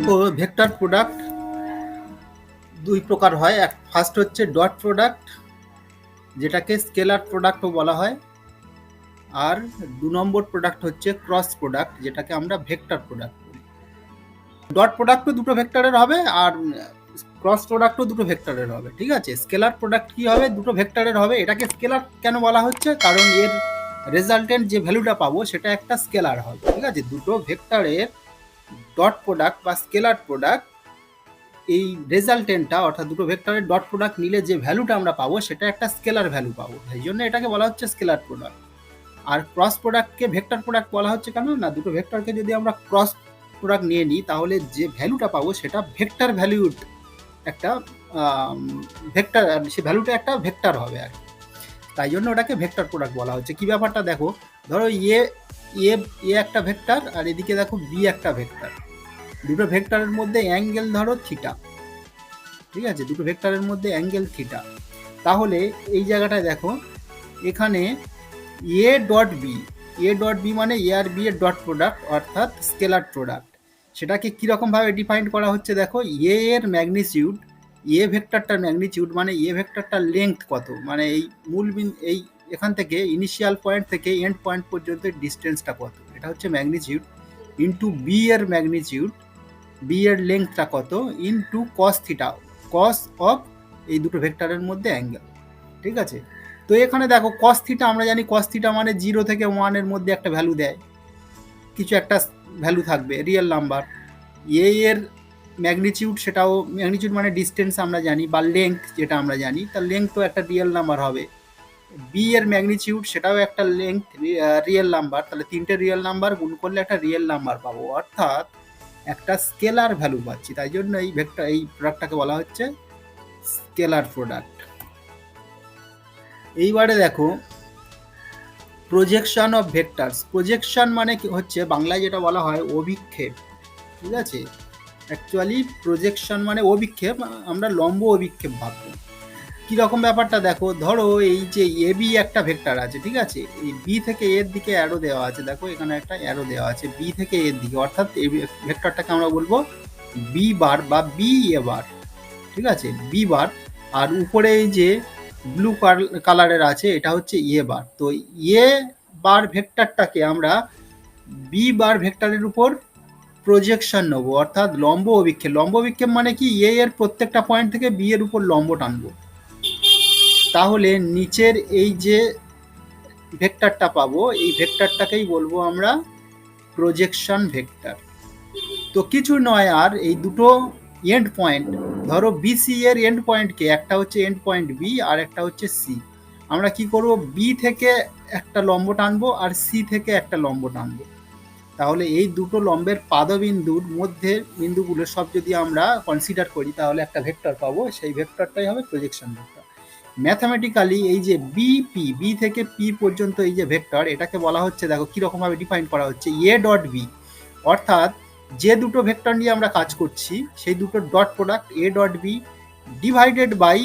তো vector product দুই প্রকার হয়। ফার্স্ট হচ্ছে ডট প্রোডাক্ট, যেটাকে স্কেলার প্রোডাক্টও বলা হয়, আর ২ নম্বর প্রোডাক্ট হচ্ছে ক্রস প্রোডাক্ট, যেটাকে আমরা ভেক্টর প্রোডাক্ট বলি। ডট প্রোডাক্টও দুটো ভেক্টরের হবে, আর ক্রস প্রোডাক্টও দুটো ভেক্টরের হবে। ঠিক আছে, স্কেলার প্রোডাক্ট কি হবে? দুটো ভেক্টরের হবে। এটাকে স্কেলার কেন বলা হচ্ছে? কারণ এর রেজাল্টেন্ট যে ভ্যালুটা পাবো সেটা একটা স্কেলার হবে। ঠিক আছে, দুটো ভেক্টরের ডট প্রোডাক্ট বা স্কেলার প্রোডাক্ট, এই রেজাল্টেন্টটা অর্থাৎ দুটো ভেক্টরের ডট প্রোডাক্ট নিলে যে ভ্যালুটা আমরা পাবো সেটা একটা স্কেলার ভ্যালু পাবো, সেই জন্য এটাকে বলা হচ্ছে স্কেলার প্রোডাক্ট। আর ক্রস প্রোডাক্টকে ভেক্টর প্রোডাক্ট বলা হচ্ছে কেন না, দুটো ভেক্টরকে যদি আমরা ক্রস প্রোডাক্ট নিয়ে নিই তাহলে যে ভ্যালুটা পাবো সেটা ভেক্টর ভ্যালুড একটা ভেক্টর, সে ভ্যালুটা একটা ভেক্টর হবে আর কি। তাই জন্য ওটাকে ভেক্টর প্রোডাক্ট বলা হচ্ছে। কি ব্যাপারটা দেখো, ধরো এ এ এ একটা ভেক্টর আর এদিকে দেখো বি একটা ভেক্টর, দুটো ভেক্টরের মধ্যে অ্যাঙ্গেল ধরো থিটা। ঠিক আছে, দুটো ভেক্টরের মধ্যে অ্যাঙ্গেল থিটা। তাহলে এই জায়গাটায় দেখো, এখানে A dot B, A dot B মানে এ আর বি এর ডট প্রোডাক্ট অর্থাৎ স্কেলার প্রোডাক্ট। সেটাকে কীরকমভাবে ডিফাইন করা হচ্ছে দেখো, এ এর ম্যাগনিটিউড, এ ভেক্টরটার ম্যাগনিটিউড মানে এ ভেক্টরটার লেংথ কত, মানে এই এই এখান থেকে ইনিশিয়াল পয়েন্ট থেকে এন্ড পয়েন্ট পর্যন্ত ডিস্টেন্সটা কত, এটা হচ্ছে ম্যাগনিটিউড, ইন্টু বি এর ম্যাগনিটিউড, বি এর লেংথটা কত, into cos theta, cos of এই দুটো ভেক্টরের মধ্যে অ্যাঙ্গেল। ঠিক আছে, তো এখানে দেখো কস থিটা, আমরা জানি কস থিটা মানে 0 থেকে 1 এর মধ্যে একটা ভ্যালু দেয়, কিছু একটা ভ্যালু থাকবে রিয়েল নাম্বার। এ এর ম্যাগনিটিউড, সেটাও ম্যাগনিটিউড মানে ডিস্টেন্স আমরা জানি, বা লেংথ যেটা আমরা জানি, তার লেংথ তো একটা রিয়েল নাম্বার হবে। বি এর ম্যাগনিটিউড, সেটাও একটা লেংথ রিয়েল নাম্বার, তাহলে তিনটে রিয়েল নাম্বার গুণ করলে একটা রিয়েল নাম্বার পাবো, অর্থাৎ একটা স্কেলার ভ্যালু পাচ্ছি। তাই জন্য এই ভেক্টর, এই প্রোডাক্টটাকে বলা হচ্ছে স্কেলার প্রোডাক্ট। এইবারে দেখো প্রজেকশন অফ ভেক্টরস। প্রজেকশন মানে কি হচ্ছে, বাংলায় যেটা বলা হয় অভিক্ষেপ। ঠিক আছে, অ্যাকচুয়ালি প্রজেকশন মানে অভিক্ষেপ, আমরা লম্ব অভিক্ষেপ ভাববো। কীরকম ব্যাপারটা দেখো, ধরো এই যে এ বি একটা ভেক্টর আছে, ঠিক আছে, এই বি থেকে এর দিকে অ্যারো দেওয়া আছে, দেখো এখানে একটা অ্যারো দেওয়া আছে বি থেকে এর দিকে, অর্থাৎ এই ভেক্টরটাকে আমরা বলবো বি বার বা বি এ বার। ঠিক আছে, বি বার, আর উপরে এই যে ব্লু কালারের আছে এটা হচ্ছে এ বার। তো এ বার ভেক্টরটাকে আমরা বি বার ভেক্টরের উপর প্রজেকশন নেবো, অর্থাৎ লম্ব অভিক্ষেপ। লম্ব অভিক্ষেপ মানে কি, এ এর প্রত্যেকটা পয়েন্ট থেকে বি এর উপর লম্ব টানবো, তাহলে নিচের এই যে ভেক্টরটা পাবো এই ভেক্টরটাকেই বলবো আমরা প্রজেকশন ভেক্টর। তো কিছু নয়, আর এই দুটো এন্ড পয়েন্ট, ধরো বিসি এর এন্ড পয়েন্টকে, একটা হচ্ছে এন্ড পয়েন্ট বি আর একটা হচ্ছে সি, আমরা কি করব, বি থেকে একটা লম্ব টানবো আর সি থেকে একটা লম্ব টানবো, তাহলে এই দুটো লম্বের পাদবিন্দুর মধ্যে বিন্দুগুলো সব যদি আমরা কনসিডার করি তাহলে একটা ভেক্টর পাবো, সেই ভেক্টরটাই হবে প্রজেকশন ভেক্টর। ম্যাথামেটিক্যালি এই যে বিপি, বি থেকে পি পর্যন্ত এই যে ভেক্টর, এটাকে বলা হচ্ছে, দেখো কীরকমভাবে ডিফাইন করা হচ্ছে, এ ডট বি, অর্থাৎ যে দুটো ভেক্টর নিয়ে আমরা কাজ করছি সেই দুটো dot product A dot B divided by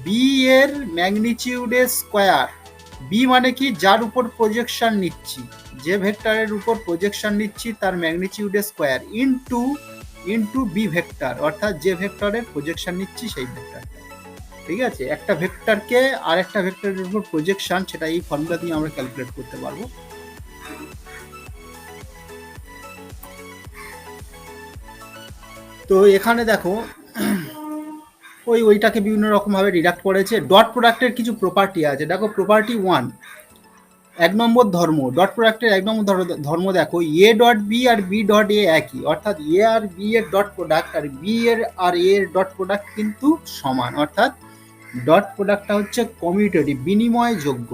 B এর ম্যাগনিটিউডের স্কোয়ার। বি মানে কি, যার উপর প্রজেকশন নিচ্ছি, যে ভেক্টরের উপর প্রজেকশন নিচ্ছি তার ম্যাগনিটিউডের square, into into B vector, অর্থাৎ যে ভেক্টরের প্রজেকশন নিচ্ছি সেই ভেক্টরটা। ঠিক আছে, একটা ভেক্টরকে আর একটা ভেক্টরের উপর প্রজেকশন, সেটা এই ফর্মুলা দিয়ে আমরা ক্যালকুলেট করতে পারবো। তো এখানে দেখো ওইটাকে বিভিন্ন রকমভাবে ডিডাক্ট করেছে। ডট প্রোডাক্টের কিছু প্রপার্টি আছে, দেখো প্রপার্টি 1, 1 নম্বর ধর্ম, ডট প্রোডাক্টের 1 নম্বর ধর্ম দেখো, এ ডট বি আর বি ডট এ একই, অর্থাৎ এ আর বি এর ডট প্রোডাক্ট আর বি এর আর এ এর ডট প্রোডাক্ট কিন্তু সমান, অর্থাৎ ডট প্রোডাক্টটা হচ্ছে কমিউটেটিভ, বিনিময়যোগ্য।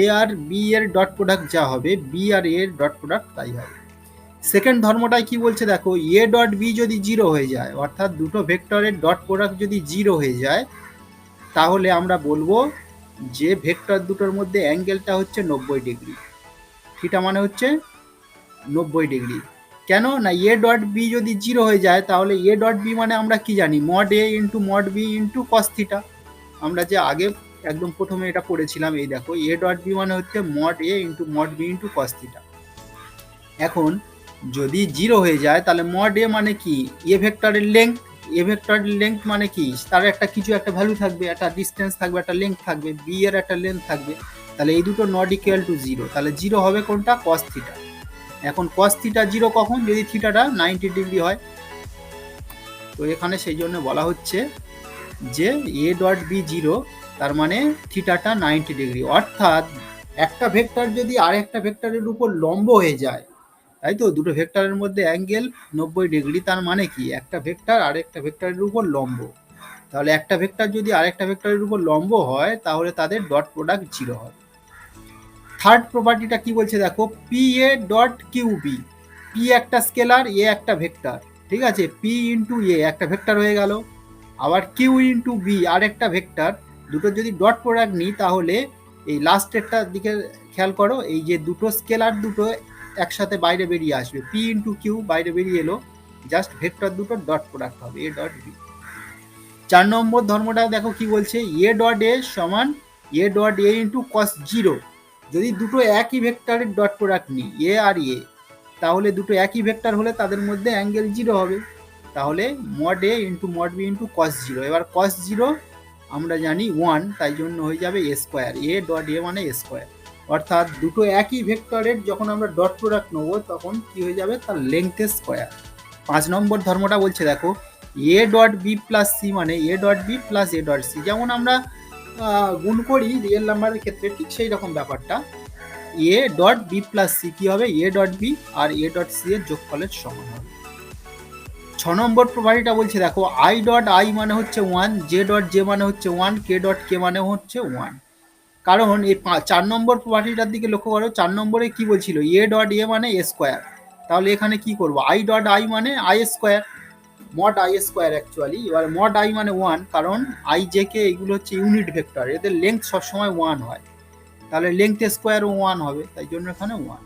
এ আর বি এর ডট প্রোডাক্ট যা হবে, বি আর এ এর ডট প্রোডাক্ট তাই হবে। সেকেন্ড ধর্মটাই কি বলছে দেখো, এ ডট বি যদি 0 হয়ে যায়, অর্থাৎ দুটো ভেক্টরের ডট প্রোডাক্ট যদি 0 হয়ে যায়, তাহলে আমরা বলবো যে ভেক্টর দুটোর মধ্যে অ্যাঙ্গেলটা হচ্ছে 90 ডিগ্রি। থিটা মানে হচ্ছে 90 ডিগ্রি। কেন না, এ ডট বি যদি 0 হয়ে যায় তাহলে এ ডট বি মানে আমরা কি জানি, mod A into mod B into cos theta. আমরা যে আগে একদম প্রথমে এটা পড়েছিলাম, এই দেখো এ ডট বি মানে হচ্ছে mod A into mod B into cos theta. এখন যদি জিরো হয়ে যায় তাহলে মড এ মানে কি, এ ভেক্টরের লেংথ, এ ভেক্টরের লেংথ মানে কি, তার একটা কিছু একটা ভ্যালু থাকবে, একটা ডিস্টেন্স থাকবে, একটা লেংথ থাকবে, বি এর একটা লেংথ থাকবে, তাহলে এই দুটো নট ইকুয়াল টু জিরো, তাহলে জিরো হবে কোনটা, কস থিটা। এখন কস থিটা জিরো কখন, যদি থিটাটা 90 ডিগ্রি হয়। তো এখানে সেই জন্য বলা হচ্ছে যে এ ডট বি জিরো, তার মানে থিটাটা 90 ডিগ্রি, অর্থাৎ একটা ভেক্টর যদি আরেকটা ভেক্টরের উপর লম্ব হয়ে যায়, তাই তো, দুটো ভেক্টরের মধ্যে অ্যাঙ্গেল 90 ডিগ্রি, তার মানে কি একটা ভেক্টর আরেকটা ভেক্টরের উপর লম্ব, তাহলে একটা ভেক্টর যদি আরেকটা ভেক্টরের উপর লম্ব হয় তাহলে তাদের ডট প্রোডাক্ট জিরো হবে। থার্ড প্রপার্টিটা কি বলছে দেখো, P A dot Q B, P একটা স্কেলার, এ একটা ভেক্টর, ঠিক আছে, পি ইন্টু এ একটা ভেক্টর হয়ে গেল, আবার কিউ ইন্টু বি আর একটা ভেক্টর, দুটো যদি ডট প্রোডাক্ট নিই তাহলে এই লাস্টেরটার দিকে খেয়াল করো, এই যে দুটো স্কেলার দুটো একসাথে বাইরে বেরিয়ে আসবে, পি ইন্টু কিউ বাইরে বেরিয়ে এলো, জাস্ট ভেক্টর দুটো ডট প্রোডাক্ট হবে, এ ডট বি। 4 নম্বর ধর্মটা দেখো কি বলছে, এ ডট এ সমান A dot A into cos zero, যদি দুটো একই ভেক্টরের ডট প্রোডাক্ট নিই এ আর এ, তাহলে দুটো একই ভেক্টর হলে তাদের মধ্যে অ্যাঙ্গেল জিরো হবে, তাহলে mod A into mod B into cos zero, এবার কস জিরো আমরা জানি 1, তাই জন্য হয়ে যাবে এ স্কোয়ার, এ ডট এ মানে এ স্কোয়ার, অর্থাৎ দুটো একই ভেক্টরের যখন আমরা ডট প্রোডাক্ট নেবো তখন কি হয়ে যাবে, তার লেংথ স্কোয়ার। 5 নম্বর ধর্মটা বলছে দেখো, A dot B plus C মানে A dot B plus A dot C, যেমন আমরা গুণ করি রিয়েল নাম্বারের ক্ষেত্রে, ঠিক সেই রকম ব্যাপারটা, A dot B plus C কি হবে, এ ডট বি আর এ ডট সি এর যোগফলের সমান হবে। 6 নম্বর প্রপার্টিটা বলছে দেখো, আই ডট আই মানে হচ্ছে 1, জে ডট জে মানে হচ্ছে 1, কে ডট কে মানে হচ্ছে 1, কারণ এই 4 নম্বর প্রপার্টিটার দিকে লক্ষ্য করো, 4 নম্বরে কি বলছিল, এ ডট এ মানে এ স্কোয়ার, তাহলে এখানে কি করব, আই ডট আই মানে I square, mod I square actually, এবার মড আই মানে 1, কারণ আই জে কে এগুলো হচ্ছে ইউনিট ভেক্টর, এদের লেংথ সবসময় 1 হয়, তাহলে লেংথ স্কোয়ারও 1 হবে, তাই জন্য এখানে 1।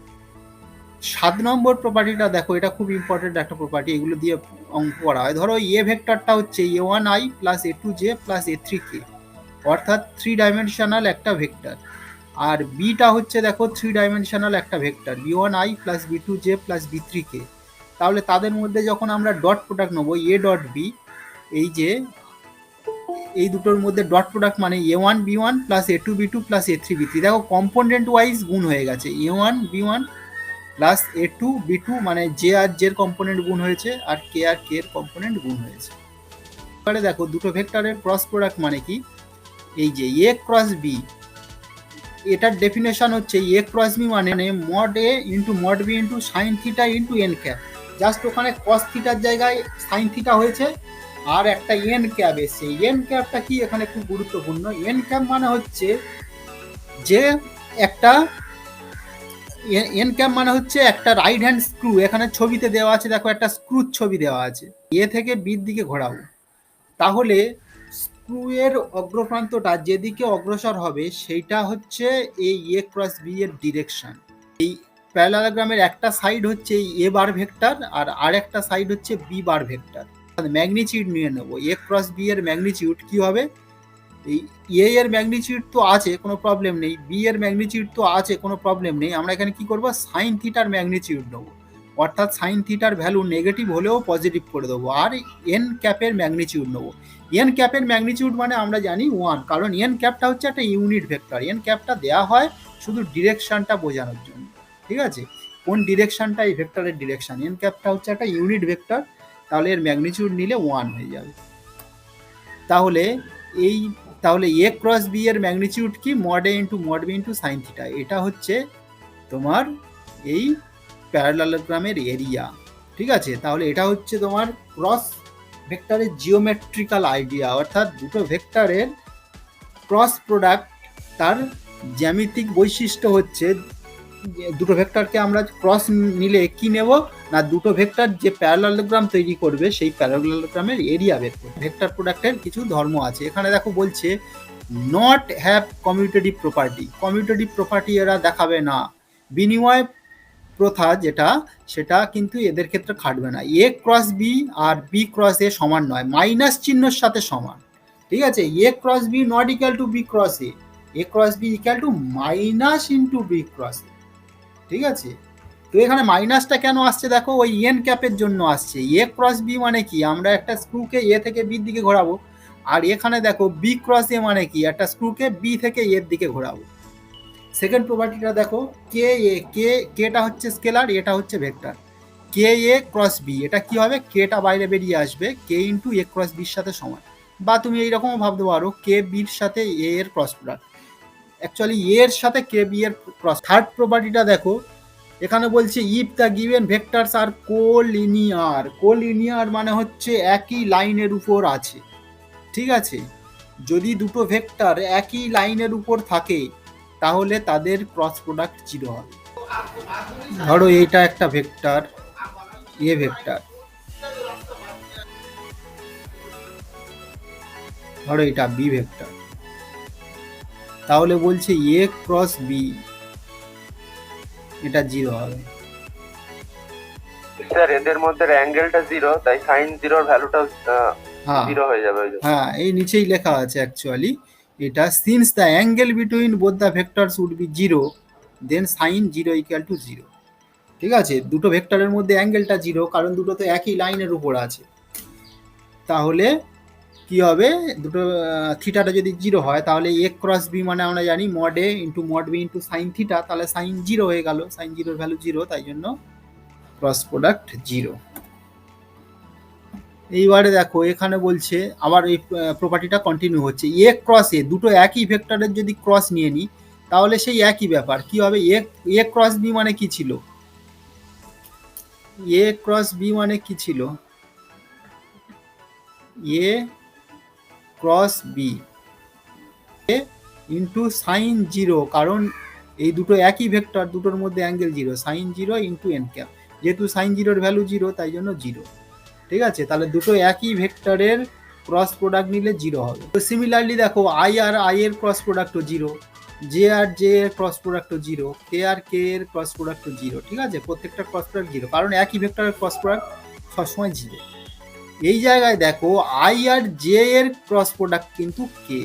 7 নম্বর প্রপার্টিটা দেখো, এটা খুব ইম্পর্টেন্ট একটা প্রপার্টি, এগুলো দিয়ে অঙ্ক করা হয়। ধরো এ ভেক্টরটা হচ্ছে A one I plus A two J plus A three K, অর্থাৎ 3 ডাইমেনশনাল একটা ভেক্টর, আর বিটা হচ্ছে দেখো 3 ডাইমেনশনাল একটা vector, B one I plus B two J plus B three K, তাহলে তাদের মধ্যে যখন আমরা ডট প্রোডাক্ট নেবো এ ডট বি, এই যে এই দুটোর মধ্যে ডট প্রোডাক্ট মানে A one B one plus A two B two plus A three B three, দেখো কম্পোনেন্ট ওয়াইজ গুণ হয়ে গেছে, A one B one plus A two B two মানে জে আর জের কম্পোনেন্ট গুণ হয়েছে, আর কে আর কে এর কম্পোনেন্ট গুণ হয়েছে। এবারে দেখো দুটো ভেক্টরের ক্রস প্রোডাক্ট মানে কি, এই যে এ ক্রস বি, এটার ডেফিনেশন হচ্ছে এ ক্রস বি মানে mod A into mod B into sine theta into N cap, just ওখানে কস থিটার জায়গায় সাইন থিটা হয়েছে, আর একটা এন ক্যাপ এসছে, এন ক্যাপটা কি এখানে খুব গুরুত্বপূর্ণ, এন ক্যাপ মানে হচ্ছে যে একটা এন ক্যাপ মানে হচ্ছে একটা রাইট হ্যান্ড স্ক্রু, এখানে ছবিতে দেওয়া আছে দেখো, একটা স্ক্রুর ছবি দেওয়া আছে, এ থেকে বির দিকে ঘোরাবো, তাহলে স্ক্রু এর অগ্রপ্রান্তটা যেদিকে অগ্রসর হবে সেইটা হচ্ছে এই এ ক্রস বি এর ডিরেকশন। এই প্যারালালোগ্রামের একটা সাইড হচ্ছে এ বার ভেক্টর আর আরেকটা সাইড হচ্ছে বি বার ভেক্টর, ম্যাগনিটিউড নিয়ে নেব, এ ক্রস বি এর ম্যাগনিটিউড কি হবে, এই এ এর ম্যাগনিটিউড তো আছে কোনো প্রবলেম নেই, বি এর ম্যাগনিটিউড তো আছে কোনো প্রবলেম নেই, আমরা এখানে কি করব, সাইন থিটার ম্যাগনিটিউড নেবো, অর্থাৎ সাইন থিটার ভ্যালু নেগেটিভ হলেও পজিটিভ করে দেবো, আর এন ক্যাপের ম্যাগনিটিউড নেবো, এন ক্যাপের ম্যাগনিটিউড মানে আমরা জানি 1, কারণ এন ক্যাপটা হচ্ছে একটা ইউনিট ভেক্টর, এন ক্যাপটা দেওয়া হয় শুধু ডিরেকশনটা বোঝানোর জন্য, ঠিক আছে, কোন ডিরেকশনটা এই ভেক্টরের ডিরেকশন, এন ক্যাপটা হচ্ছে একটা ইউনিট ভেক্টর, তাহলে এর ম্যাগনিটিউড নিলে 1 হয়ে যাবে। তাহলে এ ক্রস বি এর ম্যাগনিটিউড কি, mod A into mod B into sine theta, এটা হচ্ছে তোমার এই প্যারালালোগ্রামের এরিয়া, ঠিক আছে, তাহলে এটা হচ্ছে তোমার ক্রস ভেক্টরের জিওমেট্রিক্যাল আইডিয়া, অর্থাৎ দুটো ভেক্টরের ক্রস প্রোডাক্ট, তার জ্যামিতিক বৈশিষ্ট্য হচ্ছে দুটো ভেক্টরকে আমরা ক্রস নিলে কি নেব না, দুটো ভেক্টর যে প্যারালালোগ্রাম তৈরি করবে সেই প্যারালালোগ্রামের এরিয়া বের করবে। ভেক্টর প্রোডাক্টের কিছু ধর্ম আছে, এখানে দেখো বলছে not have commutative property, commutative property এরা দেখাবে না, বিনিময় প্রথা যেটা সেটা কিন্তু এদের ক্ষেত্রে খাটবে না, এ ক্রস বি আর বি ক্রস এ সমান নয়, মাইনাস চিহ্নের সাথে সমান, ঠিক আছে, A cross B not equal to B cross A cross B equal to minus into B cross A, ঠিক আছে, তো এখানে মাইনাসটা কেন আসছে দেখো, ওই এন ক্যাপের জন্য আসছে। এ ক্রস বি মানে কি, আমরা একটা স্ক্রুকে এ থেকে বির দিকে ঘোরাবো, আর এখানে দেখো বি ক্রস এ মানে কি, একটা স্ক্রুকে বি থেকে এর দিকে ঘোরাবো। সেকেন্ড প্রপার্টিটা দেখো, কে এ, কেটা হচ্ছে স্কেলার, এটা হচ্ছে ভেক্টর। কে এ ক্রস বি, এটা কি হবে, কেটা বাইরে বেরিয়ে আসবে, কে ইন্টু এ ক্রস বির সাথে সমান। বা তুমি এইরকমও ভাবতে পারো, কে বির সাথে এ এর ক্রস প্রোডাক্ট, অ্যাকচুয়ালি এর সাথে কে বি এর ক্রস। থার্ড প্রপার্টিটা দেখো, এখানে বলছে if the given vectors R collinear. Collinear মানে হচ্ছে একই লাইনের উপর আছে, ঠিক আছে। যদি দুটো ভেক্টর একই লাইনের উপর থাকে তাহলে তাদের ক্রস প্রোডাক্ট 0 হবে। ধরো এইটা একটা ভেক্টর, এ ভেক্টর, ধরো এটা বি ভেক্টর, তাহলে বলছে এ ক্রস বি, এটা 0 হবে। স্যার এদের মধ্যে অ্যাঙ্গেলটা 0, তাই sin 0 ভ্যালুটা 0 হয়ে যাবে। হ্যাঁ, এই নিচেই লেখা আছে অ্যাকচুয়ালি এটা, since the angle between both the vectors would be 0 then sin 0 equal to 0। ঠিক আছে, দুটো ভেক্টরের মধ্যে অ্যাঙ্গেলটা 0, কারণ দুটো তো একই লাইনের উপর আছে। তাহলে কি হবে, দুটো থিটাটা যদি 0 হয় তাহলে এ ক্রস বি মানে আমরা জানি mod A into mod B into sine theta, তাহলে সাইন 0 হয়ে গেল, সাইন 0 ভ্যালু 0, তাই জন্য ক্রস প্রোডাক্ট 0। এইবারে দেখো এখানে বলছে আবার এই প্রপার্টিটা কন্টিনিউ হচ্ছে, এ ক্রস এ, দুটো একই ভেক্টরের যদি ক্রস নিয়ে নিই তাহলে সেই একই ব্যাপার কি হবে, এ ক্রস বি মানে কি ছিল, এ ক্রস বি মানে কি ছিল, A cross B into sine 0, কারণ এই দুটো একই ভেক্টর, দুটোর মধ্যে angle 0, sine 0 into N cap, যেহেতু সাইন 0 ভ্যালু 0 তাই জন্য 0। ঠিক আছে, তাহলে দুটো একই ভেক্টরের ক্রস প্রোডাক্ট নিলে 0 হবে। তো সিমিলারলি দেখো আই আর আই এর ক্রস প্রোডাক্টও 0, জে আর জে এর ক্রস প্রোডাক্টও 0, কে আর কে এর ক্রস প্রোডাক্টও 0। ঠিক আছে, প্রত্যেকটা ক্রস প্রোডাক্ট 0, কারণ একই ভেক্টরের ক্রস প্রোডাক্ট সবসময় 0। এই জায়গায় দেখো আই আর জে এর ক্রস প্রোডাক্ট কিন্তু কে।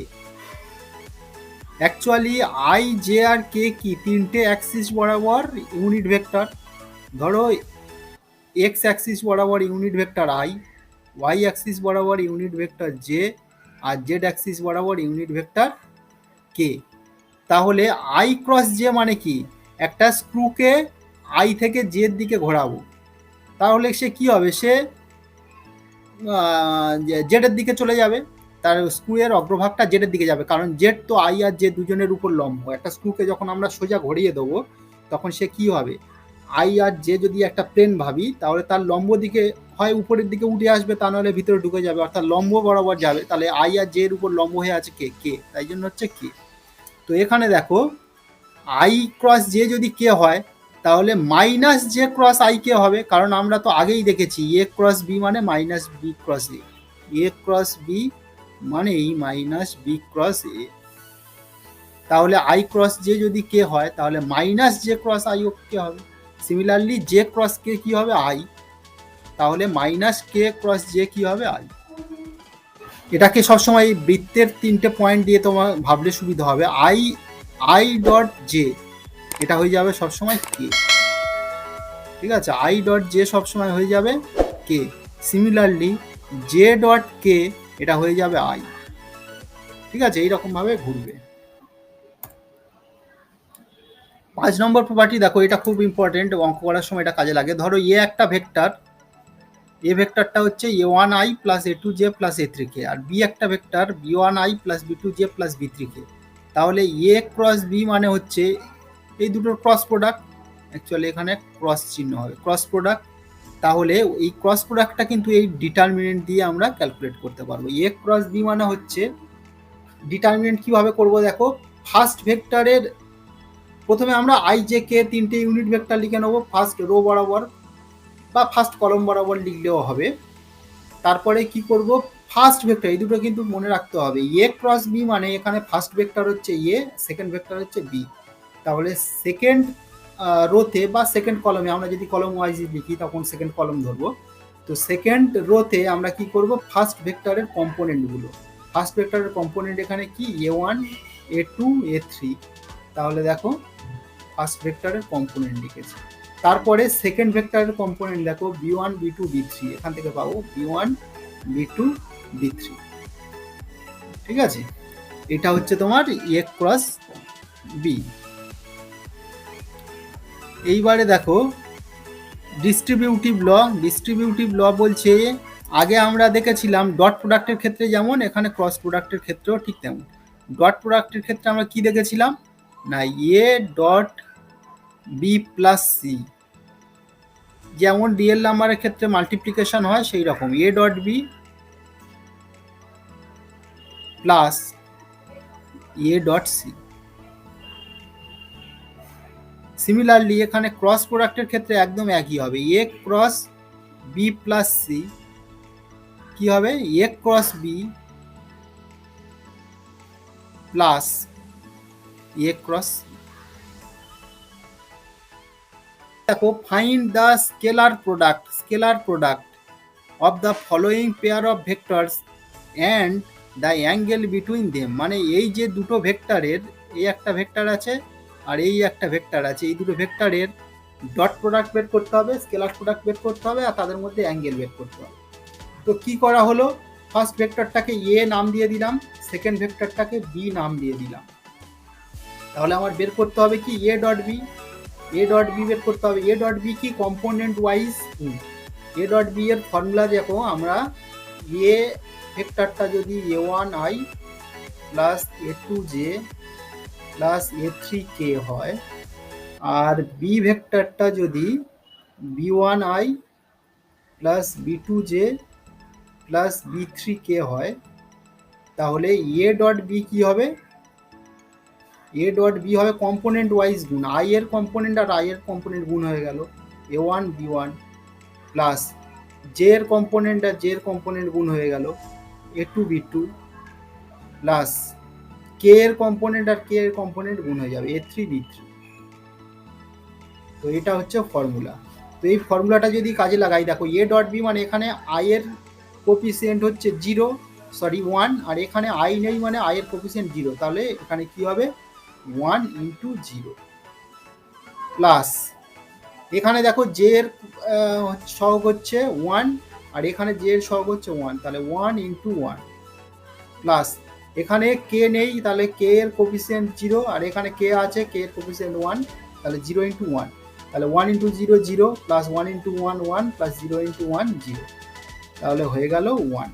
অ্যাকচুয়ালি আই জে আর কে কি, তিনটে অ্যাক্সিস বরাবর ইউনিট ভেক্টর। ধরো এক্স অ্যাক্সিস বরাবর unit vector I, Y axis বরাবর ইউনিট ভেক্টর জে, আর জেড অ্যাক্সিস বরাবর ইউনিট ভেক্টর কে। তাহলে আই ক্রস জে মানে কি, একটা স্ক্রুকে আই থেকে জের দিকে ঘোরাবো, তাহলে সে কি হবে, সে জেডের দিকে চলে যাবে, তার স্ক্রুয়ের অগ্রভাগটা জেডের দিকে যাবে, কারণ জেড তো আই আর জে দুজনের উপর লম্ব। একটা স্ক্রুকে যখন আমরা সোজা ঘুরিয়ে দেবো তখন সে কি হবে, আই আর জে যদি একটা প্লেন ভাবি তাহলে তার লম্ব দিকে হয় উপরের দিকে উঠে আসবে, তা নাহলে ভিতরে ঢুকে যাবে, অর্থাৎ লম্ব বরাবর যাবে। তাহলে আই আর জে এর উপর লম্ব হয়ে আছে কে, কে, তাই জন্য হচ্ছে কে। তো এখানে দেখো আই ক্রস জে যদি কে হয় তাহলে minus J cross I K হবে, কারণ আমরা তো আগেই দেখেছি এ ক্রস বি মানে মাইনাস বি ক্রস এ, এ ক্রস বি মানে এই মাইনাস বি ক্রস এ। তাহলে আই ক্রস জে যদি কে হয় তাহলে মাইনাস জে ক্রস আই ও কে হবে। সিমিলারলি জে ক্রস কে কি হবে, আই, তাহলে মাইনাস কে ক্রস জে কি হবে, আই। এটাকে সবসময় বৃত্তের তিনটে পয়েন্ট দিয়ে তোমার ভাবলে সুবিধা হবে, আই আই ডট জে এটা হয়ে যাবে সবসময় কে। ঠিক আছে, আই ডট জে সবসময় হয়ে যাবে কে। সিমিলারলি জে ডট কে এটা হয়ে যাবে আই। ঠিক আছে, এইরকম ভাবে ঘুরবে। 5 নম্বর প্রপার্টি দেখো, এটা খুব ইম্পর্টেন্ট, অঙ্ক করার সময় এটা কাজে লাগে। ধরো এ একটা ভেক্টর, এ ভেক্টরটা হচ্ছে A one I plus A two J plus A three K, আর বি একটা vector B one I plus B two J plus B three K. তাহলে এ ক্রস বি মানে হচ্ছে এই দুটোর ক্রস প্রোডাক্ট, অ্যাকচুয়ালি এখানে ক্রস চিহ্ন হবে, ক্রস প্রোডাক্ট। তাহলে এই ক্রস প্রোডাক্টটা কিন্তু এই ডিটারমিনেন্ট দিয়ে আমরা ক্যালকুলেট করতে পারবো। এ ক্রস বি মানে হচ্ছে ডিটারমিনেন্ট কিভাবে করব দেখো, ফার্স্ট ভেক্টরের প্রথমে আমরা আই জে কে তিনটে ইউনিট ভেক্টর লিখে নেবো, ফার্স্ট রো বরাবর বা ফার্স্ট কলম বরাবর লিখলেও হবে। তারপরে কি করব, ফার্স্ট ভেক্টর, এই দুটো কিন্তু মনে রাখতে হবে, এ ক্রস বি মানে এখানে ফার্স্ট ভেক্টর হচ্ছে এ, সেকেন্ড ভেক্টর হচ্ছে বি। তাহলে সেকেন্ড রোতে বা সেকেন্ড কলমে, আমরা যদি কলম ওয়াইজ লিখি তখন সেকেন্ড কলম ধরবো। তো সেকেন্ড রোতে আমরা কি করব, ফার্স্ট ভেক্টরের কম্পোনেন্টগুলো, ফার্স্ট ভেক্টরের কম্পোনেন্ট এখানে কি A one A two A three. তাহলে দেখো ফার্স্ট ভেক্টরের কম্পোনেন্ট লিখেছি। তারপরে সেকেন্ড ভেক্টরের কম্পোনেন্ট দেখো b1 b2 b3, এখান থেকে পাবো b1 b2 b3। ঠিক আছে, এটা হচ্ছে তোমার এ ক্রস বি। এইবারে দেখো ডিস্ট্রিবিউটিভ ল বলছে, আগে আমরা দেখেছিলাম ডট প্রোডাক্টের ক্ষেত্রে যেমন, এখানে ক্রস প্রোডাক্টের ক্ষেত্রেও ঠিক তেমন। ডট প্রোডাক্টের ক্ষেত্রে আমরা কি দেখেছিলাম না, A dot B plus C, যেমন রিয়েল নাম্বারের ক্ষেত্রে মাল্টিপ্লিকেশন হয় সেই রকম A dot B plus A dot C. Similarly এখানে ক্রস প্রোডাক্টের ক্ষেত্রে একদম একই হবে, A cross B plus C কি হবে, A cross B plus A cross. দেখো find the scalar product of the following pair of vectors and the angle between them. মানে এই যে দুটো ভেক্টরের, এই একটা ভেক্টর আছে আর এই একটা ভেক্টর আছে, এই দুটো ভেক্টরের ডট প্রোডাক্ট বের করতে হবে, স্কেলার প্রোডাক্ট বের করতে হবে, আর তাদের মধ্যে অ্যাঙ্গেল বের করতে হবে। তো কি করা হলো, ফার্স্ট ভেক্টরটাকে এ নাম দিয়ে দিলাম, সেকেন্ড ভেক্টরটাকে বি নাম দিয়ে দিলাম। তাহলে আমার বের করতে হবে কি এ ডট বি বের করতে হবে। এ ডট বি কি component wise, A dot B এর ফর্মুলা দেখো, আমরা এ ভেক্টরটা যদি A one I plus A two J plus A three K হয়, আর বি ভেক্টরটা যদি B one I plus B two J plus B three K হয়, তাহলে এ ডট বি কি হবে, এ ডট বি হবে কম্পোনেন্ট ওয়াইজ গুণ, আই এর কম্পোনেন্ট আর আই এর কম্পোনেন্ট গুণ হয়ে গেল A one B one, plus J এর কম্পোনেন্ট আর জে এর কম্পোনেন্ট গুণ হয়ে গেল A two B two, plus K এর কম্পোনেন্ট আর কে এর কম্পোনেন্ট গুণ হয়ে যাবে এ থ্রি বি থ্রি। তো এটা হচ্ছে ফর্মুলা। তো এই ফর্মুলাটা যদি কাজে লাগাই, দেখো এ ডট বি মানে এখানে আই এর কোপিসিয়েন্ট হচ্ছে 1, আর এখানে আই নেই মানে আই এর কোপিসিয়েন্ট 0, তাহলে এখানে কি হবে 1 ইন্টু 0, প্লাস এখানে দেখো জে এর সহগ হচ্ছে 1 আর এখানে জে এর সহগ হচ্ছে 1, তাহলে 1 ইন্টু 1, প্লাস এখানে কে নেই, তাহলে কে এর কোপিসিয়েন্ট 0 আর এখানে কে আছে, কে এর কোপিসিয়েন্ট 1, তাহলে 0 ইন্টু 1, তাহলে 1 into 0 0 plus 1 into 1 1 plus 0 into 1 0, তাহলে হয়ে গেল 1।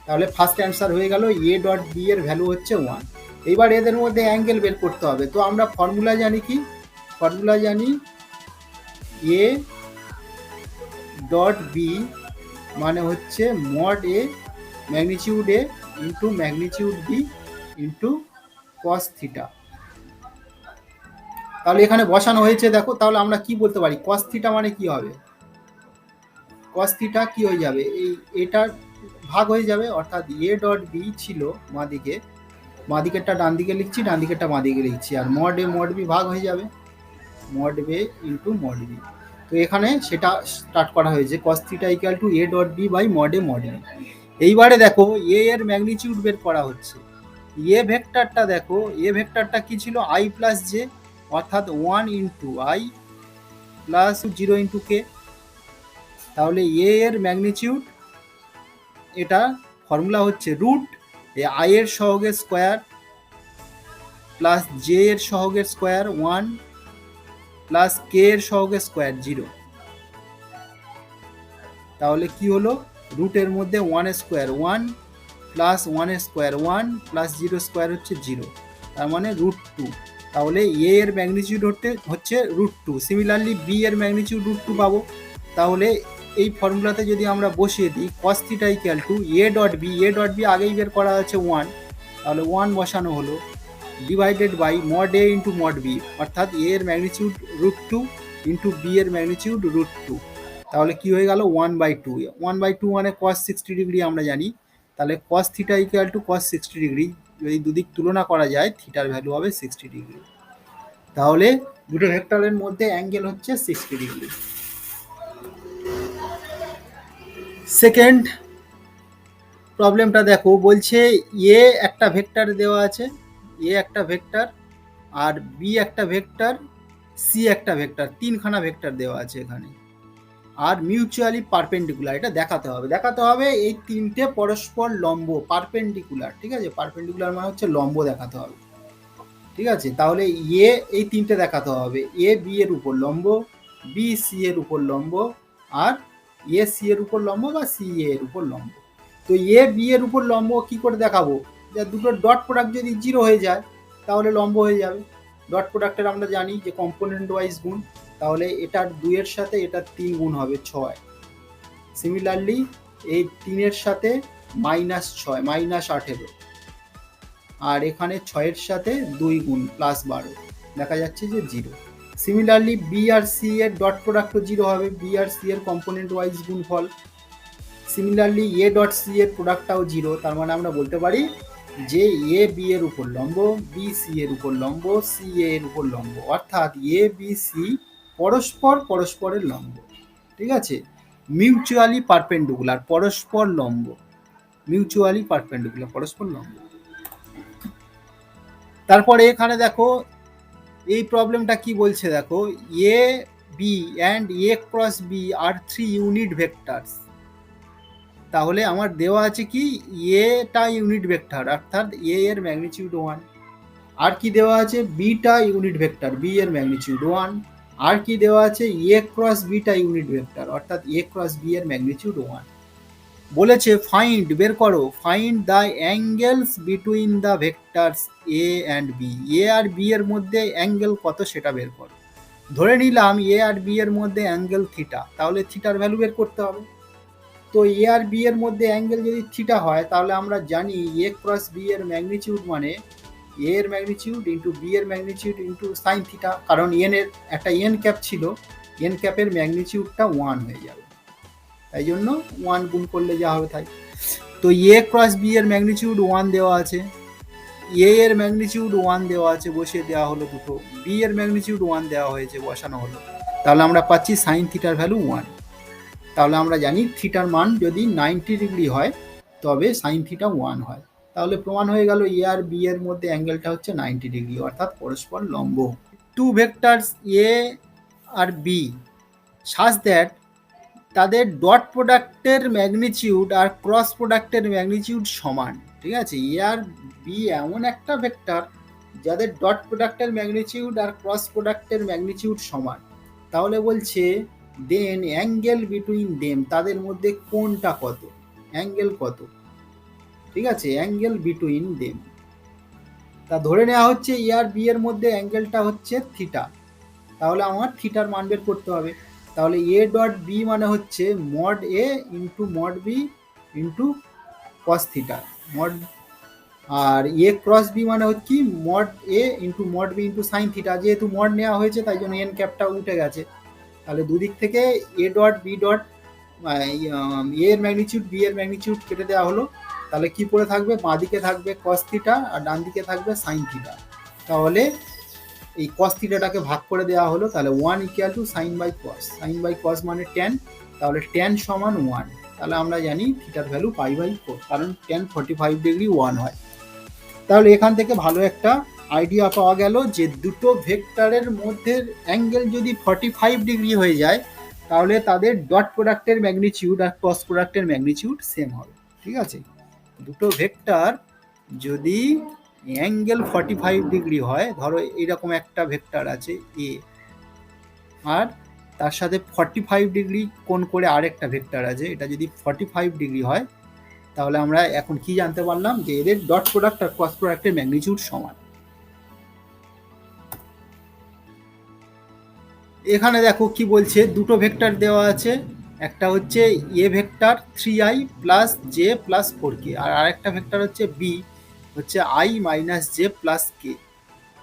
তাহলে ফার্স্ট অ্যান্সার হয়ে গেল এ ডট বি এর ভ্যালু হচ্ছে 1। এইবার এদের মধ্যে অ্যাঙ্গেল বের করতে হবে। তো আমরা ফর্মুলা জানি কি, ফর্মুলা জানি এ ডট বি মানে হচ্ছে mod A magnitude A into magnitude B into cos theta. তাহলে এখানে বসানো হয়েছে দেখো, তাহলে আমরা কি বলতে পারি, কস থিটা মানে কি হবে, কস থিটা কি হয়ে যাবে, এটার ভাগ হয়ে যাবে, অর্থাৎ এ ডট বি ছিল বাঁদিকেরটা ডান দিকে লিখছি, ডান দিকেরটা বাঁ দিকে লিখছি, আর মড এ মড বি ভাগ হয়ে যাবে mod A into mod B. তো এখানে সেটা স্টার্ট করা হয়েছে cos theta equal to A dot B by mod A mod B. এইবারে দেখো এ এর ম্যাগনিটিউড বের করা হচ্ছে। এ ভেক্টরটা দেখো, এ ভেক্টরটা কি ছিল আই প্লাস জে, অর্থাৎ 1 into I plus 0 into k. তাহলে এ এর ম্যাগনিটিউড, এটা ফর্মুলা হচ্ছে রুট আই এর সহগের স্কোয়ার প্লাস জে এর সহগের স্কোয়ার 1 প্লাস কে এর সহগের স্কোয়ার 0। তাহলে কি হলো, রুটের মধ্যে 1 square 1 plus 1 square 1 plus 0 square হচ্ছে 0, তার মানে রুট 2। তাহলে এ এর ম্যাগনিটিউড হচ্ছে রুট 2। সিমিলারলি বি এর ম্যাগনিটিউড রুট 2 পাবো। তাহলে এই ফর্মুলাতে যদি আমরা বসিয়ে দিই cos theta equal to A dot B আগেই বের করা আছে 1, তাহলে 1 বসানো হলো divided by mod A into mod B, অর্থাৎ এ এর ম্যাগনিটিউড রুট 2 ইন্টু বি এর ম্যাগনিটিউড রুট 2। তাহলে কি হয়ে গেল 1/2, 1/2 মানে cos 60 ডিগ্রি আমরা জানি। তাহলে cos theta equal two cos 60 degree, যদি দুদিক তুলনা করা যায় থিটার ভ্যালু হবে 60 ডিগ্রি। তাহলে দুটো ভেক্টরের মধ্যে অ্যাঙ্গেল হচ্ছে 60 ডিগ্রি। সেকেন্ড প্রবলেমটা দেখো, বলছে এ একটা ভেক্টর দেওয়া আছে, এ একটা ভেক্টর আর বি একটা ভেক্টর সি একটা ভেক্টর, তিনখানা ভেক্টর দেওয়া আছে এখানে। আর মিউচুয়ালি পারপেন্ডিকুলার, এটা দেখাতে হবে এই তিনটে পরস্পর লম্ব, পারপেন্ডিকুলার, ঠিক আছে, পারপেন্ডিকুলার মানে হচ্ছে লম্ব দেখাতে হবে, ঠিক আছে। তাহলে এ এই তিনটে দেখাতে হবে, এ বি এর উপর লম্ব, বি সি এর উপর লম্ব, আর এ সি এর উপর লম্ব বা সি এ এর উপর লম্ব। তো এ বি এর উপর লম্ব কি করে দেখাবো, যে দুটো ডট প্রোডাক্ট যদি 0 হয়ে যায় তাহলে লম্ব হয়ে যাবে। ডট প্রোডাক্টের আমরা জানি যে কম্পোনেন্ট ওয়াইজ গুণ, তাহলে এটার 2 এর সাথে এটার 3 গুণ হবে 6। সিমিলারলি এই 3 এর সাথে -6 -18, আর এখানে 6 এর সাথে 2 গুণ +12, দেখা যাচ্ছে যে 0। সিমিলারলি বি আর সি এর ডট প্রোডাক্টও 0 হবে, বি আর সি এর কম্পোনেন্ট ওয়াইজ গুণফল। সিমিলারলি এ ডট সি এর প্রোডাক্টটাও 0, তার মানে আমরা বলতে পারি যে এ বি এর উপর লম্ব, বি সি এর উপর লম্ব, সি এ এর উপর লম্ব, অর্থাৎ এ বি সি পরস্পরের লম্ব, ঠিক আছে। মিউচুয়ালি পারপেন্ডিকুলার, পরস্পর লম্ব, মিউচুয়ালি পারপেন্ডিকুলার, পরস্পর লম্ব। তারপরে এখানে দেখো এই প্রবলেমটা কি বলছে, দেখো A B and A cross B আর 3 ইউনিট ভেক্টরস। তাহলে আমার দেওয়া আছে কি এটা ইউনিট ভেক্টর, অর্থাৎ এ এর ম্যাগনিটিউড 1, আর কি দেওয়া আছে বিটা ইউনিট ভেক্টর, বি এর ম্যাগনিটিউড 1, আর কি দেওয়া আছে এ ক্রস বিটা ইউনিট ভেক্টর, অর্থাৎ এ ক্রস বি এর ম্যাগনিটিউড 1। বলেছে ফাইন্ড, বের করো, find the angles between the vectors A and B, A আর বি এর মধ্যে অ্যাঙ্গেল কত সেটা বের করো। ধরে নিলাম এ আর বি এর মধ্যে অ্যাঙ্গেল থিটা, তাহলে থিটার ভ্যালু বের করতে হবে। তো এ আর বি এর মধ্যে অ্যাঙ্গেল যদি থিটা হয় তাহলে আমরা জানি এ ক্রস বি এর ম্যাগনিটিউড মানে এ এর ম্যাগনিটিউড ইন্টু বি এর ম্যাগনিটিউড ইন্টু সাইন থিটা, কারণ এন এর একটা এন ক্যাপ ছিল, এন ক্যাপের ম্যাগনিটিউডটা 1 হয়ে যাবে, তাই জন্য 1 গুণ করলে যা হবে তাই। তো এ ক্রস বি এর ম্যাগনিটিউড 1 দেওয়া আছে, এ এর ম্যাগনিটিউড 1 দেওয়া আছে, বসিয়ে দেওয়া হলো দুটো, বি এর ম্যাগনিটিউড 1 দেওয়া হয়েছে, বসানো হলো, তাহলে আমরা পাচ্ছি সাইন থিটার ভ্যালু 1। তাহলে আমরা জানি থিটার মান যদি 90 ডিগ্রি হয় তবে সাইন থিটা 1 হয়, তাহলে প্রমাণ হয়ে গেল এ আর বি এর মধ্যে অ্যাঙ্গেলটা হচ্ছে 90 ডিগ্রি, অর্থাৎ পরস্পর লম্ব। টু ভেক্টরস এ আর বি সাজ দ্যাট তাদের ডট প্রোডাক্টের ম্যাগনিটিউড আর ক্রস প্রোডাক্টের ম্যাগনিটিউড সমান, ঠিক আছে। এ আর বি এমন একটা ভেক্টর যাদের ডট প্রোডাক্টের ম্যাগনিটিউড আর ক্রস প্রোডাক্টের ম্যাগনিটিউড সমান, তাহলে বলছে দেন অ্যাঙ্গেল বিটুইন দেম, তাদের মধ্যে কোনটা কত, অ্যাঙ্গেল কত, ঠিক আছে, অ্যাঙ্গেল বিটুইন দেম। তা ধরে নেওয়া হচ্ছে এ আর বি এর মধ্যে অ্যাঙ্গেলটা হচ্ছে থিটা, তাহলে আমার থিটার মান বের করতে হবে। তাহলে এ ডট বি মানে হচ্ছে mod A into mod B into cos theta, mod, আর এ ক্রস বি মানে হচ্ছে কি mod A into mod B into sine theta, যেহেতু মড নেওয়া হয়েছে তাই জন্য এন ক্যাপটা উঠে গেছে, তাহলে দুদিক থেকে A dot B dot A এর ম্যাগনিটিউড বি এর ম্যাগনিটিউড কেটে দেওয়া হলো, তাহলে কি পড়ে থাকবে, বাঁ দিকে থাকবে কস থিটা আর ডান দিকে থাকবে সাইন থিটা, তাহলে এই কস থিটাটাকে ভাগ করে দেওয়া হলো, তাহলে 1 equal to sine by cos, sine by cos মানে ট্যান, তাহলে ট্যান সমান 1, তাহলে আমরা জানি থিটার ভ্যালু π/4, কারণ ট্যান 45 ডিগ্রি 1 হয়। তাহলে এখান থেকে ভালো একটা আইডিয়া পাওয়া গেল যে দুটো ভেক্টরের মধ্যে অ্যাঙ্গেল যদি 45 ডিগ্রি হয়ে যায় তাহলে তাদের ডট প্রোডাক্টের ম্যাগনিটিউড আর ক্রস প্রোডাক্টের ম্যাগনিটিউড সেম হবে, ঠিক আছে। দুটো ভেক্টর যদি অ্যাঙ্গেল 45 ডিগ্রি হয়, ধরো এরকম একটা ভেক্টর আছে এ, আর তার সাথে 45 ডিগ্রি কোণ করে আরেকটা ভেক্টর আছে, এটা যদি 45 ডিগ্রি হয় তাহলে আমরা এখন কি জানতে পারলাম যে এদের ডট প্রোডাক্ট আর ক্রস প্রোডাক্টের ম্যাগনিটিউড সমান। এখানে দেখো কি বলছে, দুটো ভেক্টর দেওয়া আছে, একটা হচ্ছে A vector 3i plus J plus 4k, আর আরেকটা ভেক্টর হচ্ছে বি হচ্ছে i minus J plus K,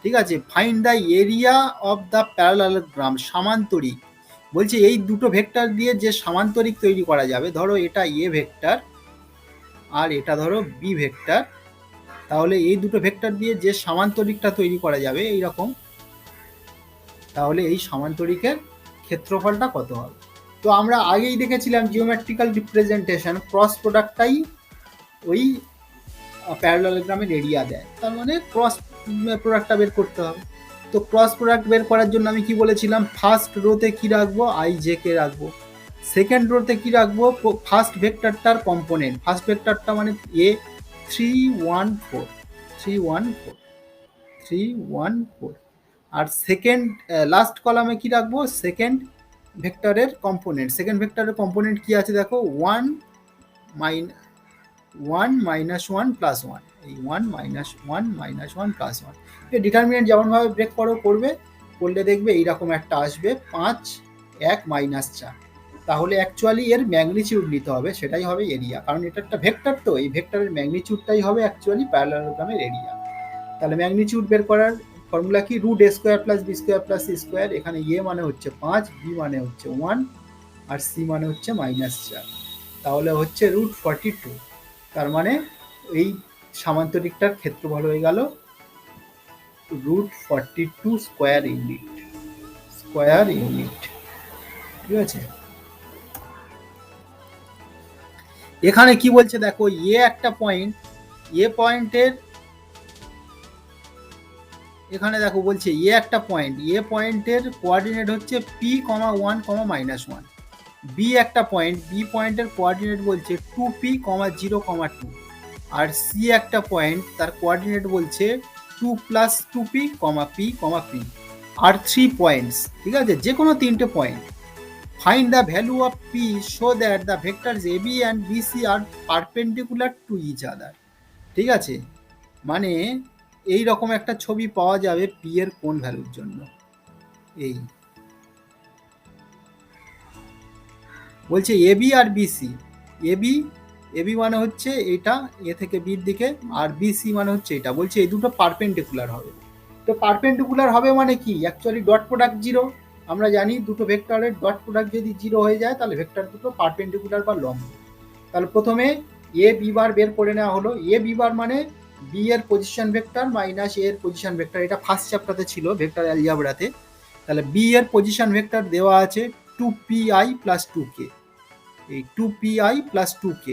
ঠিক আছে। Find the area of the parallelogram, সামান্তরিক, বলছে এই দুটো ভেক্টর দিয়ে যে সামান্তরিক তৈরি করা যাবে, ধরো এটা এ ভেক্টর আর এটা ধরো বি ভেক্টর, তাহলে এই দুটো ভেক্টর দিয়ে যে সামান্তরিকটা তৈরি করা যাবে এইরকম, তাহলে এই সামান্তরিকের ক্ষেত্রফলটা কত হবে। তো আমরা আগেই দেখেছিলাম জিওমেট্রিক্যাল রিপ্রেজেন্টেশন, ক্রস প্রোডাক্টটাই ওই প্যারালালোগ্রামের এরিয়া দেয়, তার মানে ক্রস প্রোডাক্টটা বের করতে হবে। তো ক্রস প্রোডাক্ট বের করার জন্য আমি কি বলেছিলাম, ফার্স্ট রোতে কি রাখবো, আই জে কে রাখবো, সেকেন্ড রোতে কি রাখবো, ফার্স্ট ভেক্টরটার কম্পোনেন্ট, ফার্স্ট ভেক্টরটা মানে এ 3 1 4 3 1 4 আর সেকেন্ড লাস্ট কলামে কি রাখবো, সেকেন্ড ভেক্টরের কম্পোনেন্ট, সেকেন্ড ভেক্টরের কম্পোনেন্ট কি আছে দেখো, 1 -1 প্লাস 1, এই 1 -1 প্লাস 1, এই ডিটারমিনেন্ট যেমনভাবে ব্রেক করবে, করলে দেখবে এইরকম একটা আসবে 5 1 -4, তাহলে অ্যাকচুয়ালি এর ম্যাগনিটিউড নিতে হবে, সেটাই হবে এরিয়া, কারণ এটা একটা ভেক্টর, তো এই ভেক্টরের ম্যাগনিটিউডটাই হবে অ্যাকচুয়ালি প্যারালালোগ্রামের এরিয়া। তাহলে ম্যাগনিটিউড বের করার ফর্মুলা কি, root a square plus b square plus c square, এখানে এ মানে হচ্ছে 5, বি মানে হচ্ছে 1 আর সি মানে হচ্ছে -4, তাহলে হচ্ছে √42, তার মানে এই সামান্তরিকটার ক্ষেত্রফল হয়ে গেল √42 স্কোয়ার ইউনিট, ঠিক আছে। এখানে কি বলছে দেখো, এ একটা পয়েন্ট, এ পয়েন্টের এখানে দেখো বলছে এ একটা পয়েন্ট, এ পয়েন্টের কোঅর্ডিনেট হচ্ছে p,1, -1, বি একটা পয়েন্ট, বি পয়েন্টের কোঅর্ডিনেট বলছে 2p, 0, 2, আর সি একটা পয়েন্ট, তার কোঅর্ডিনেট বলছে 2 + 2p, p, p আর 3 পয়েন্টস, ঠিক আছে, যে কোনো 3টে point. Find the value of p so that the vectors ab and bc are perpendicular to each other, ঠিক আছে, মানে এই রকম একটা ছবি পাওয়া যাবে p এর কোন ভ্যালুর জন্য, এই বলছে এবি আর বিসি, এবি মানে হচ্ছে এটা এ থেকে বির দিকে, আর বিসি মানে হচ্ছে এটা, বলছে এই দুটো পারপেন্ডিকুলার হবে। তো পারপেন্ডিকুলার হবে মানে কি, অ্যাকচুয়ালি ডট প্রোডাক্ট 0, আমরা জানি দুটো ভেক্টরের ডট প্রোডাক্ট যদি 0 হয়ে যায় তাহলে ভেক্টর দুটো পারপেন্ডিকুলার বা লম্ব। তাহলে প্রথমে এ বি বার বের করে নেওয়া হলো, এ বি বার মানে বি এর পজিশন ভেক্টর মাইনাস এ এর পজিশন ভেক্টর, এটা ফার্স্ট চ্যাপ্টারে ছিল ভেক্টর অ্যালজেব্রাতে। তাহলে বি এর পজিশন ভেক্টর দেওয়া আছে 2pi + 2k, এই 2pi + 2k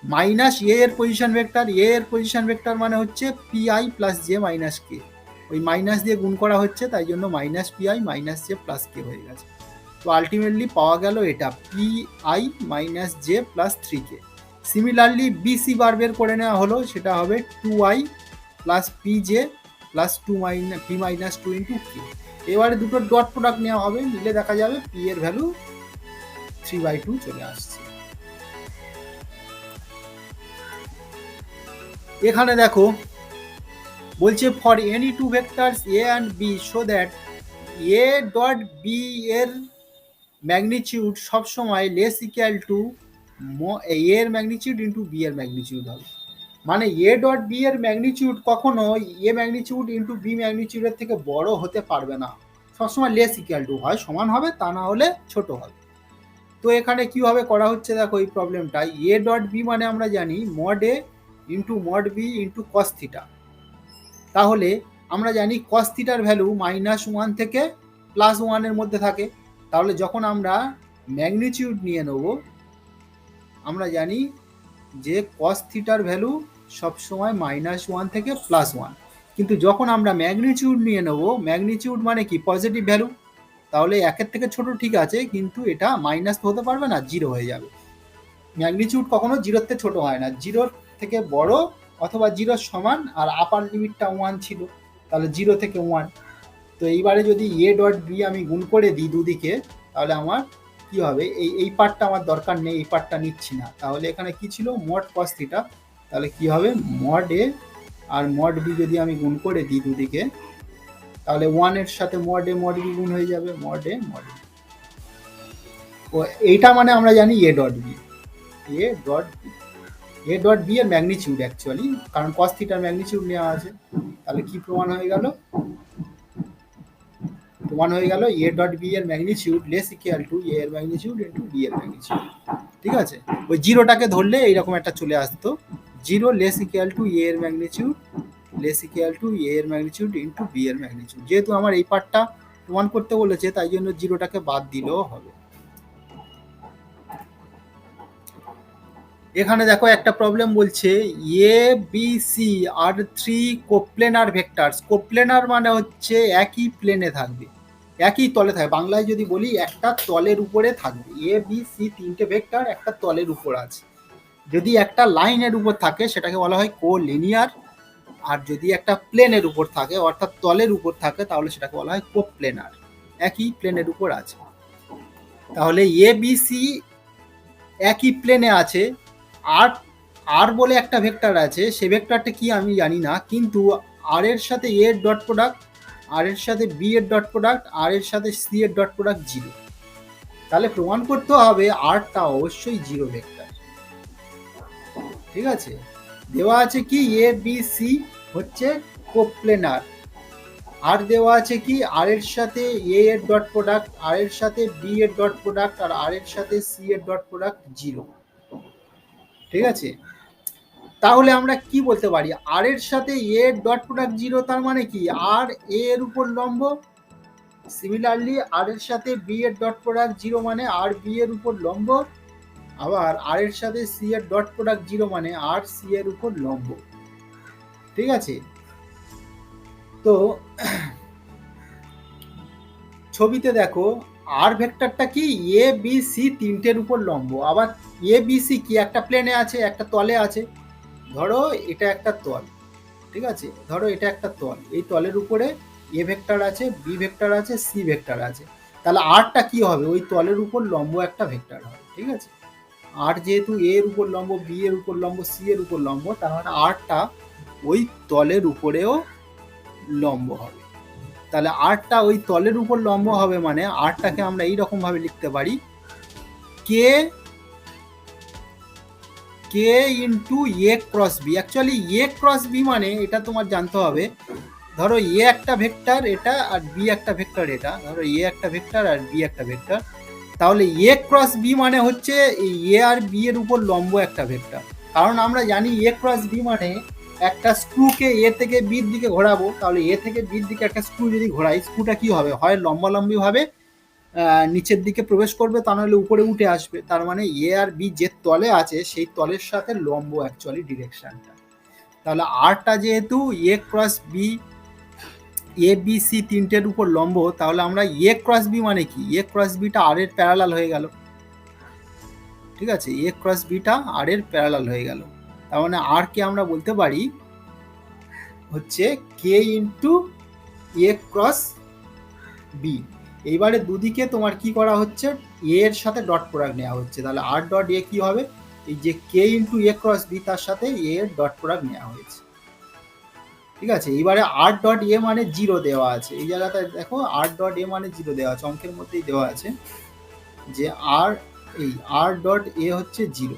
মাইনাস এ এর পজিশন ভেক্টর, এ এর পজিশন ভেক্টর মানে হচ্ছে pi + j - k, ওই মাইনাস দিয়ে গুণ করা হচ্ছে, তাই জন্য -pi - j + k হয়ে গেছে। তো আলটিমেটলি পাওয়া গেল এটা pi - j + 3k। Similarly BC বার বের করে নেওয়া হলো, সেটা হবে 2i + pj + 2 p - 2 × k। এবারে দুটো ডট প্রোডাক্ট নেওয়া হবে, নিলে দেখা যাবে p এর ভ্যালু 3/2 চলে আসছে। এখানে দেখো বলছে for any two vectors A and B so that A dot B এর ম্যাগনিটিউড সবসময় লেস ইকুয়াল টু এ এর ম্যাগনিটিউড ইন্টু বি এর ম্যাগনিটিউড হবে, মানে এ ডট বি এর ম্যাগনিটিউড কখনো এ ম্যাগনিটিউড ইন্টু বি ম্যাগনিটিউডের থেকে বড় হতে পারবে না, সবসময় লেস ইকুয়াল টু, হয় সমান হবে তা না হলে ছোট হবে। তো এখানে কিভাবে করা হচ্ছে দেখো এই প্রবলেমটা, এ ডট বি মানে আমরা জানি mod A into mod B into cos theta, তাহলে আমরা জানি কস থিটার ভ্যালু -1 থেকে +1 এর মধ্যে থাকে, তাহলে যখন আমরা ম্যাগনিটিউড নিয়ে নেব আমরা জানি যে কস থিটার ভ্যালু সবসময় -1 থেকে +1, কিন্তু যখন আমরা ম্যাগনিটিউড নিয়ে নেব, ম্যাগনিটিউড মানে কি পজিটিভ ভ্যালু, তাহলে 1 থেকে ছোট ঠিক আছে, কিন্তু এটা মাইনাস হতে পারবে না, 0 হয়ে যাবে। ম্যাগনিটিউড কখনো 0 থেকে ছোট হয় না, 0 থেকে বড় অথবা 0 সমান, আর আপার লিমিটটা 1 ছিল, তাহলে 0 থেকে 1। তো এইবারে যদি এ ডট বি আমি গুণ করে দিই দুদিকে, তাহলে আমার কি হবে, এই পার্টটা আমার দরকার নেই, এই পার্টটা নিচ্ছি না, তাহলে এখানে কি ছিল মড কস থিটা, তাহলে কি হবে মড এ আর মড বি যদি আমি গুণ করে দিই দুদিকে, তাহলে 1 এর সাথে মড এ মড বি গুণ হয়ে যাবে, মড এ মড বি। ও এইটা মানে আমরা জানি A dot B, A dot B এর ম্যাগনিটিউড অ্যাকচুয়ালি, কারণ কস থিটার ম্যাগনিটিউড নেওয়া আছে। তাহলে কি প্রমাণ হয়ে গেল, এ ডট বি এর magnitude less equal to A এর ম্যাগনিটিউড ইন্টু বি এর ম্যাগনিটিউড, ঠিক আছে। ওই জিরোটাকে ধরলে এইরকম একটা চলে আসতো, 0 লেস ইকুয়াল টু এ এর ম্যাগনিটিউড ইন্টু বি এর ম্যাগনিটিউড। যেহেতু আমার এই পার্টটা প্রমাণ করতে বলেছে, তাই জন্য জিরোটাকে বাদ দিলেও হবে। এখানে দেখো একটা প্রবলেম বলছে A B C R 3 কোপ্লেনার vectors. কোপ্লেনার মানে হচ্ছে একই প্লেনে থাকবে, একই তলে থাকবে। বাংলায় যদি বলি একটা তলের উপরে থাকবে। এ বি সি তিনটে ভেক্টর একটা তলের উপর আছে। যদি একটা লাইনের উপর থাকে সেটাকে বলা হয় কোলিনিয়ার, আর যদি একটা প্লেনের উপর থাকে অর্থাৎ তলের উপর থাকে তাহলে সেটাকে বলা হয় কোপ্লেনার, একই প্লেনের উপর আছে। তাহলে এ বি সি একই প্লেনে আছে। আর আর বলে একটা ভেক্টর আছে, সে ভেক্টরটা কি আমি জানি না, কিন্তু আর এর সাথে এ এর ডট প্রোডাক্ট, আর এর সাথে বি এর ডট প্রোডাক্ট, আর এর সাথে সি এর ডট প্রোডাক্ট 0। তাহলে প্রমাণ করতে হবে আরটা অবশ্যই 0 ভেক্টর। ঠিক আছে, দেওয়া আছে কি এ বি সি হচ্ছে কোপ্লেনার, আর দেওয়া আছে কি আর এর সাথে এ এর ডট প্রোডাক্ট, আর এর সাথে বি এর ডট প্রোডাক্ট, আর আর এর সাথে সি এর ডট প্রোডাক্ট 0। ঠিক আছে, তাহলে আমরা কি বলতে পারি, আর এর সাথে এ এর ডট প্রোডাক্ট 0 তার মানে কি আর এ এর উপর লম্ব। সিমিলারলি আর এর সাথে বি এর ডট প্রোডাক্ট 0 মানে আর বি এর উপর লম্ব। আবার আর এর সাথে সি এর ডট প্রোডাক্ট 0 মানে আর সি এর উপর লম্ব। ঠিক আছে, তো ছবিতে দেখো আর ভেক্টরটা কি এ বি সি তিনটের উপর লম্ব। আবার এ বি সি কি একটা প্লেনে আছে, একটা তলে আছে। ধরো এটা একটা তল, ঠিক আছে, ধরো এটা একটা তল, এই তলের উপরে এ ভেক্টর আছে, বি ভেক্টর আছে, সি ভেক্টর আছে। তাহলে আরটা কি হবে, ওই তলের উপর লম্ব একটা ভেক্টর হবে। ঠিক আছে, আর যেহেতু এ এর উপর লম্ব, বি এর উপর লম্ব, সি এর উপর লম্ব, তার মানে আরটা ওই তলের উপরেও লম্ব হবে। তাহলে আরটা ওই তলের উপর লম্ব হবে মানে আরটাকে আমরা এইরকম ভাবে লিখতে পারি কে কে ইন্টু এ ক্রস বি। অ্যাকচুয়ালি এ ক্রস বি মানে এটা তোমার জানতে হবে, ধরো এ একটা ভেক্টর এটা আর বি একটা ভেক্টর এটা, ধরো এ একটা ভেক্টর আর বি একটা ভেক্টর, তাহলে এ ক্রস বি মানে হচ্ছে এ আর বি এর উপর লম্ব একটা ভেক্টর। কারণ আমরা জানি এ ক্রস বি মানে একটা স্ক্রুকে এ থেকে বির দিকে ঘোরাবো, তাহলে এ থেকে বির দিকে একটা স্ক্রু যদি ঘোরাই, স্ক্রুটা কি হবে, হয় লম্বালম্বি ভাবে নিচের দিকে প্রবেশ করবে, তা নাহলে উপরে উঠে আসবে। তার মানে এ আর বি যে তলে আছে সেই তলের সাথে লম্ব অ্যাকচুয়ালি ডিরেকশনটা। তাহলে আরটা যেহেতু এ cross B, A B C তিনটের উপর লম্ব, তাহলে আমরা এ ক্রস বি মানে কি, এ ক্রস বিটা আর এর প্যারালাল হয়ে গেল। ঠিক আছে, এ ক্রস বিটা আর এর প্যারালাল হয়ে গেল। তার মানে আর কে আমরা বলতে পারি হচ্ছে কে ইন্টু এ ক্রস বি। এইবারে দুদিকে তোমার কি করা হচ্ছে, এ এর সাথে ডট প্রোডাক্ট নেওয়া হচ্ছে। তাহলে আর ডট এ কি হবে, এই যে কে ইন্টু এ ক্রস বি তার সাথে এ এর ডট প্রোডাক্ট নেওয়া হয়েছে। ঠিক আছে, এইবারে আর ডট এ মানে 0 দেওয়া আছে, এই জায়গাটা দেখো আর ডট এ মানে 0 দেওয়া আছে, অঙ্কের মধ্যেই দেওয়া আছে যে আর এই আর ডট এ হচ্ছে 0,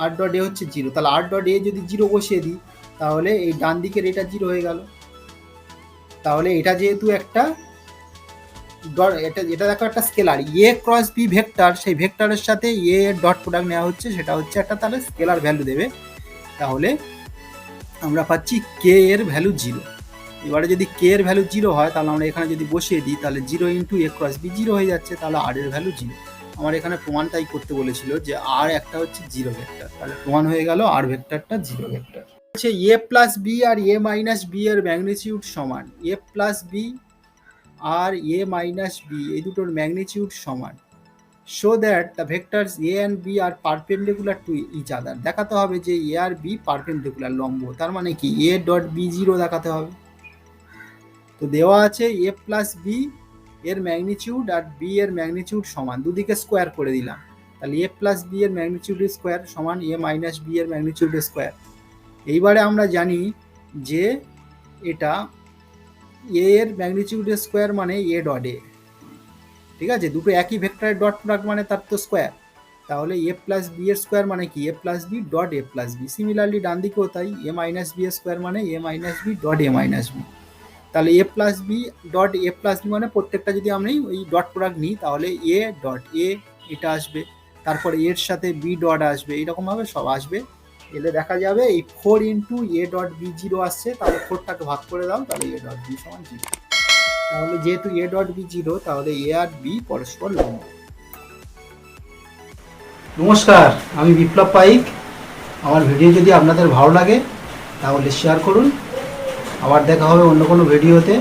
আর ডট এ হচ্ছে 0। তাহলে আর ডট এ যদি 0 বসিয়ে দিই তাহলে এই ডান দিকের এটা 0 হয়ে গেল। তাহলে এটা যেহেতু একটা এটা দেখো একটা স্কেলার এ ক্রস বি ভেক্টর, সেই ভেক্টরের সাথে এ এর ডট প্রোডাক্ট নেওয়া হচ্ছে, সেটা হচ্ছে একটা তাহলে স্কেলার ভ্যালু দেবে। তাহলে আমরা পাচ্ছি কে এর ভ্যালু 0। এবারে যদি কে এর ভ্যালু 0 হয় তাহলে আমরা এখানে যদি বসিয়ে দিই তাহলে 0 ইন্টু এ ক্রস বি 0 হয়ে যাচ্ছে, তাহলে আর এর ভ্যালু 0। আমার এখানে প্রমাণটাই করতে বলেছিল যে আর একটা হচ্ছে 0 ভেক্টর, তাহলে প্রমাণ হয়ে গেল আর ভেক্টরটা 0 ভেক্টর। হচ্ছে এ প্লাস বি আর এ মাইনাস বি এর ম্যাগনিটিউড সমান, এ প্লাস বি আর এ মাইনাস বি এই দুটোর ম্যাগনিটিউড সমান। Show that the vectors A and B are perpendicular to each other. দেখাতে হবে যে এ আর বি পারপেন্ডিকুলার লম্ব, তার মানে কি এ ডট বি 0 দেখাতে হবে। তো দেওয়া আছে এ প্লাস বি এর ম্যাগনিটিউড আর বি এর ম্যাগনিটিউড সমান, দুদিকে স্কোয়ার করে দিলাম। তাহলে এ প্লাস বি এর ম্যাগনিটিউড স্কোয়ার সমান এ মাইনাস বি এর ম্যাগনিটিউড স্কোয়ার। এইবারে আমরা জানি যে এটা এ এর ম্যাগনিটিউড স্কোয়ার মানে এ ডট এ। ঠিক আছে, দুটো একই ভেক্টরের ডট প্রোডাক্ট মানে তার তো স্কোয়ার। তাহলে এ প্লাস বি এর স্কোয়ার মানে কি a plus b dot a plus b. Similarly ডান দিকেও তাই, এ মাইনাস বি এর স্কোয়ার মানে a minus b dot a minus b. তাহলে a plus b dot a plus b মানে প্রত্যেকটা যদি আমি ওই ডট প্রোডাক্ট নিই তাহলে এ ডট এ এটা আসবে, তারপর এর সাথে বি ডট আসবে, এইরকমভাবে সব আসবে। এলে দেখা যাবে এই 4 ইন্টু এ ডট বি 0 আসছে, তাহলে 4টাকে ভাগ করে দাও, তাহলে এ ডট বি সমান 0। তাহলে যেহেতু এ ডট বি 0 তাহলে এ আর বি পরস্পর লম্ব। নমস্কার, আমি বিপ্লব পাইক। আমার ভিডিও যদি আপনাদের ভালো লাগে তাহলে শেয়ার করুন। আবার দেখা হবে অন্য কোনো ভিডিওতে।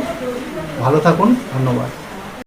ভালো থাকুন, ধন্যবাদ।